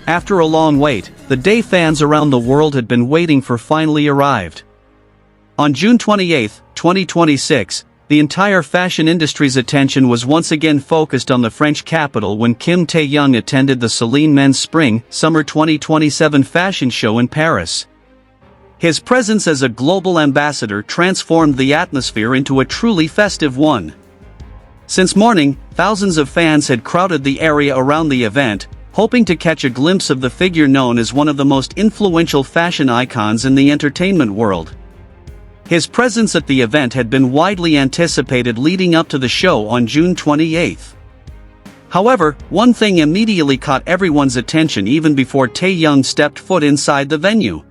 After a long wait, the day fans around the world had been waiting for finally arrived. On June 28, 2026, the entire fashion industry's attention was once again focused on the French capital when Kim Taehyung attended the CELINE Men's Spring/Summer 2027 fashion show in Paris. His presence as a global ambassador transformed the atmosphere into a truly festive one. Since morning, thousands of fans had crowded the area around the event, hoping to catch a glimpse of the figure known as one of the most influential fashion icons in the entertainment world. His presence at the event had been widely anticipated leading up to the show on June 28. However, one thing immediately caught everyone's attention even before Taehyung stepped foot inside the venue.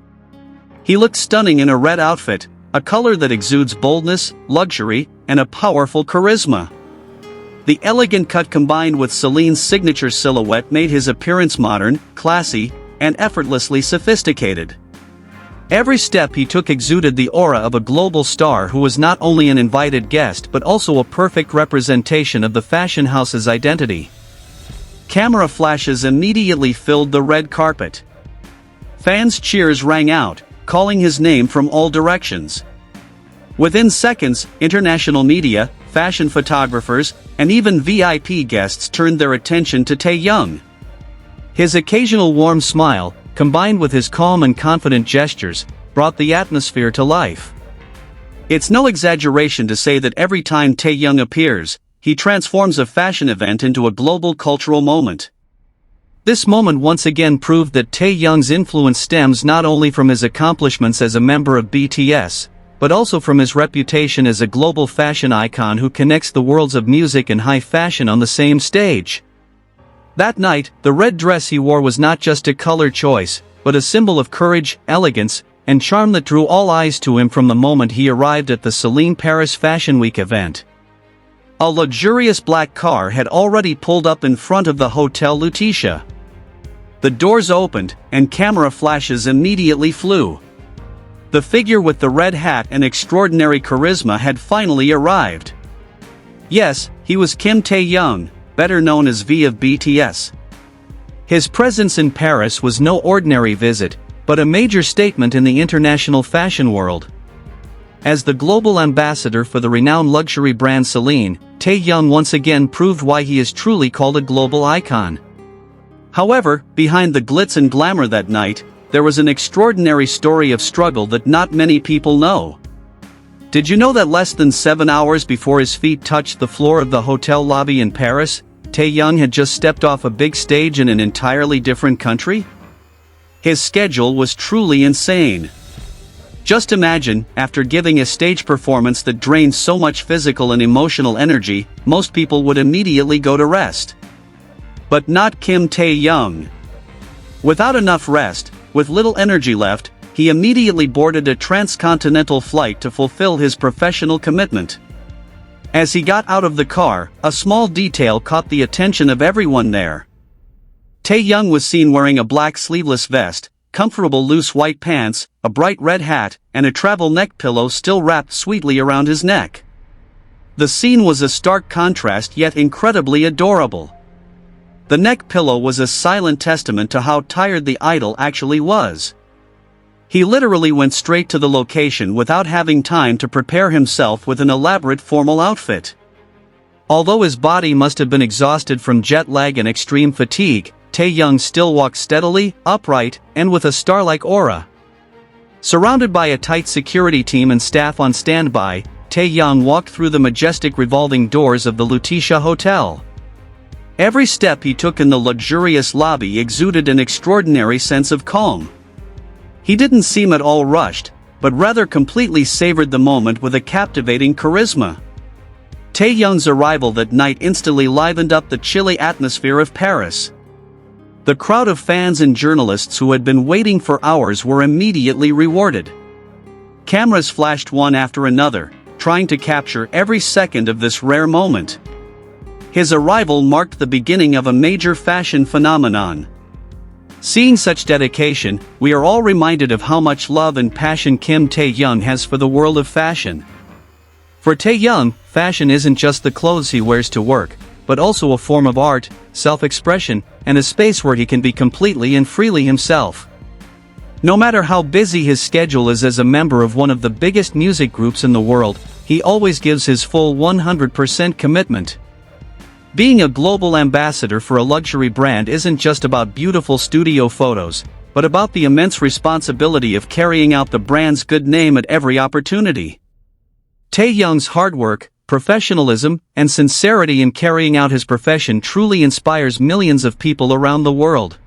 He looked stunning in a red outfit, a color that exudes boldness, luxury, and a powerful charisma. The elegant cut combined with CELINE's signature silhouette made his appearance modern, classy, and effortlessly sophisticated. Every step he took exuded the aura of a global star who was not only an invited guest but also a perfect representation of the fashion house's identity. Camera flashes immediately filled the red carpet. Fans' cheers rang out, calling his name from all directions. Within seconds, international media, fashion photographers, and even VIP guests turned their attention to Taehyung. His occasional warm smile, combined with his calm and confident gestures, brought the atmosphere to life. It's no exaggeration to say that every time Taehyung appears, he transforms a fashion event into a global cultural moment. This moment once again proved that Taehyung's influence stems not only from his accomplishments as a member of BTS, but also from his reputation as a global fashion icon who connects the worlds of music and high fashion on the same stage. That night, the red dress he wore was not just a color choice, but a symbol of courage, elegance, and charm that drew all eyes to him from the moment he arrived at the CELINE Paris Fashion Week event. A luxurious black car had already pulled up in front of the Hotel Lutetia. The doors opened, and camera flashes immediately flew. The figure with the red hat and extraordinary charisma had finally arrived. Yes, he was Kim Taehyung, better known as V of BTS. His presence in Paris was no ordinary visit, but a major statement in the international fashion world. As the global ambassador for the renowned luxury brand CELINE, Taehyung once again proved why he is truly called a global icon. However, behind the glitz and glamour that night, there was an extraordinary story of struggle that not many people know. Did you know that less than 7 hours before his feet touched the floor of the hotel lobby in Paris, Taehyung had just stepped off a big stage in an entirely different country? His schedule was truly insane. Just imagine, after giving a stage performance that drained so much physical and emotional energy, most people would immediately go to rest. But not Kim Taehyung. Without enough rest, with little energy left, he immediately boarded a transcontinental flight to fulfill his professional commitment. As he got out of the car, a small detail caught the attention of everyone there. Taehyung was seen wearing a black sleeveless vest, comfortable loose white pants, a bright red hat, and a travel neck pillow still wrapped sweetly around his neck. The scene was a stark contrast yet incredibly adorable. The neck pillow was a silent testament to how tired the idol actually was. He literally went straight to the location without having time to prepare himself with an elaborate formal outfit. Although his body must have been exhausted from jet lag and extreme fatigue, Taehyung still walked steadily, upright, and with a star-like aura. Surrounded by a tight security team and staff on standby, Taehyung walked through the majestic revolving doors of the Lutetia Hotel. Every step he took in the luxurious lobby exuded an extraordinary sense of calm. He didn't seem at all rushed, but rather completely savored the moment with a captivating charisma. Taehyung's arrival that night instantly livened up the chilly atmosphere of Paris. The crowd of fans and journalists who had been waiting for hours were immediately rewarded. Cameras flashed one after another, trying to capture every second of this rare moment. His arrival marked the beginning of a major fashion phenomenon. Seeing such dedication, we are all reminded of how much love and passion Kim Taehyung has for the world of fashion. For Taehyung, fashion isn't just the clothes he wears to work, but also a form of art, self-expression, and a space where he can be completely and freely himself. No matter how busy his schedule is as a member of one of the biggest music groups in the world, he always gives his full 100% commitment. Being a global ambassador for a luxury brand isn't just about beautiful studio photos, but about the immense responsibility of carrying out the brand's good name at every opportunity. Taehyung's hard work, professionalism, and sincerity in carrying out his profession truly inspires millions of people around the world.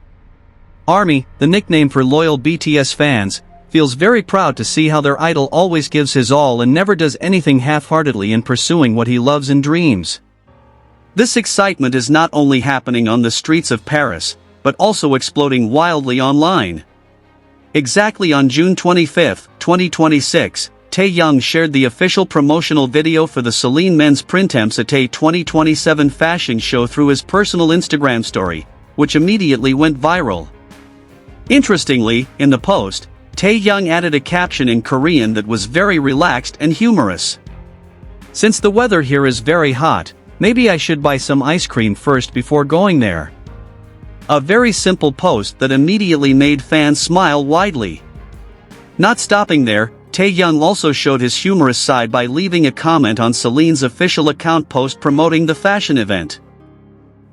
ARMY, the nickname for loyal BTS fans, feels very proud to see how their idol always gives his all and never does anything half-heartedly in pursuing what he loves and dreams. This excitement is not only happening on the streets of Paris, but also exploding wildly online. Exactly on June 25, 2026, Taehyung shared the official promotional video for the CELINE Men's Printemps été 2027 fashion show through his personal Instagram story, which immediately went viral. Interestingly, in the post, Taehyung added a caption in Korean that was very relaxed and humorous. "Since the weather here is very hot, maybe I should buy some ice cream first before going there." A very simple post that immediately made fans smile widely. Not stopping there, Taehyung also showed his humorous side by leaving a comment on CELINE's official account post promoting the fashion event.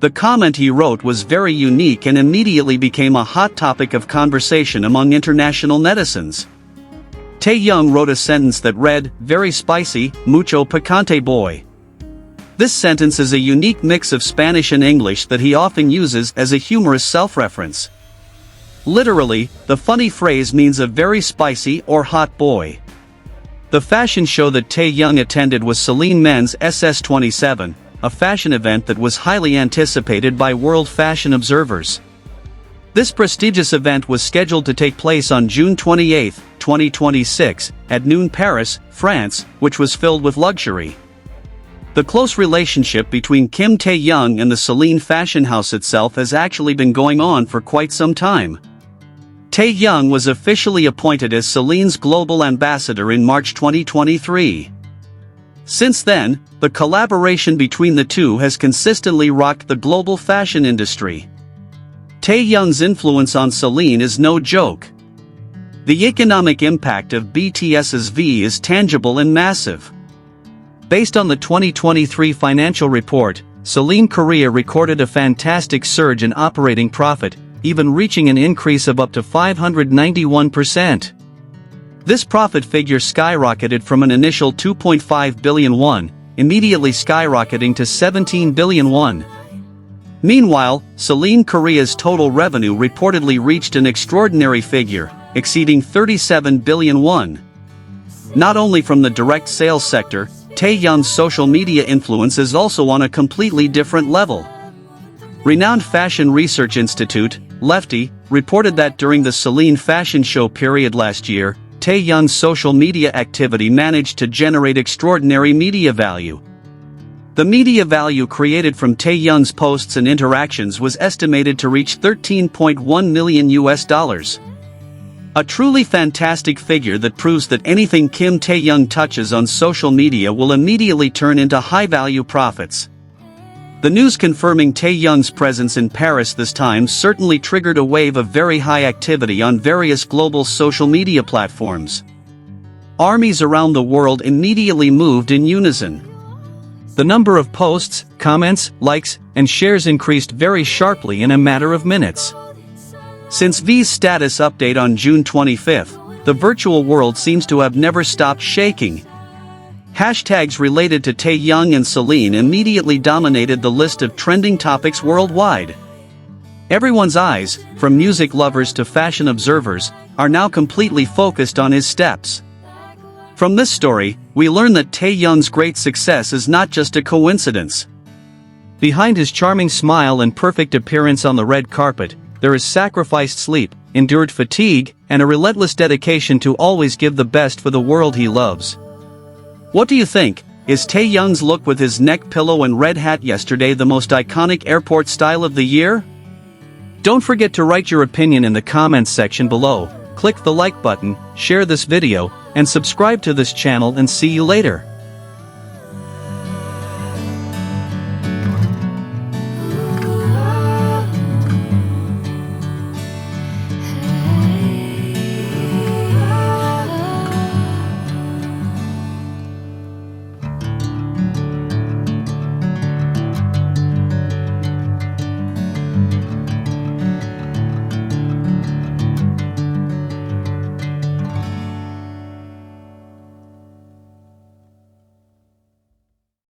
The comment he wrote was very unique and immediately became a hot topic of conversation among international netizens. Taehyung wrote a sentence that read, "Very spicy, mucho picante boy." This sentence is a unique mix of Spanish and English that he often uses as a humorous self-reference. Literally, the funny phrase means a very spicy or hot boy. The fashion show that Taehyung attended was CELINE Men's SS27, a fashion event that was highly anticipated by world fashion observers. This prestigious event was scheduled to take place on June 28, 2026, at noon Paris, France, which was filled with luxury. The close relationship between Kim Taehyung and the CELINE fashion house itself has actually been going on for quite some time. Taehyung was officially appointed as CELINE's global ambassador in March 2023. Since then, the collaboration between the two has consistently rocked the global fashion industry. Taehyung's influence on CELINE is no joke. The economic impact of BTS's V is tangible and massive. Based on the 2023 financial report, CELINE Korea recorded a fantastic surge in operating profit, even reaching an increase of up to 591%. This profit figure skyrocketed from an initial 2.5 billion won, immediately skyrocketing to 17 billion won. Meanwhile, CELINE Korea's total revenue reportedly reached an extraordinary figure, exceeding 37 billion won. Not only from the direct sales sector, Taehyung's social media influence is also on a completely different level. Renowned fashion research institute, Lefty, reported that during the CELINE Fashion Show period last year, Taehyung's social media activity managed to generate extraordinary media value. The media value created from Taehyung's posts and interactions was estimated to reach $13.1 million. A truly fantastic figure that proves that anything Kim Taehyung touches on social media will immediately turn into high-value profits. The news confirming Taehyung's presence in Paris this time certainly triggered a wave of very high activity on various global social media platforms. Armies around the world immediately moved in unison. The number of posts, comments, likes, and shares increased very sharply in a matter of minutes. Since V's status update on June 25, the virtual world seems to have never stopped shaking. Hashtags related to Taehyung and CELINE immediately dominated the list of trending topics worldwide. Everyone's eyes, from music lovers to fashion observers, are now completely focused on his steps. From this story, we learn that Taehyung's great success is not just a coincidence. Behind his charming smile and perfect appearance on the red carpet, there is sacrificed sleep, endured fatigue, and a relentless dedication to always give the best for the world he loves. What do you think? Is Taehyung's look with his neck pillow and red hat yesterday the most iconic airport style of the year? Don't forget to write your opinion in the comments section below, click the like button, share this video, and subscribe to this channel, and see you later.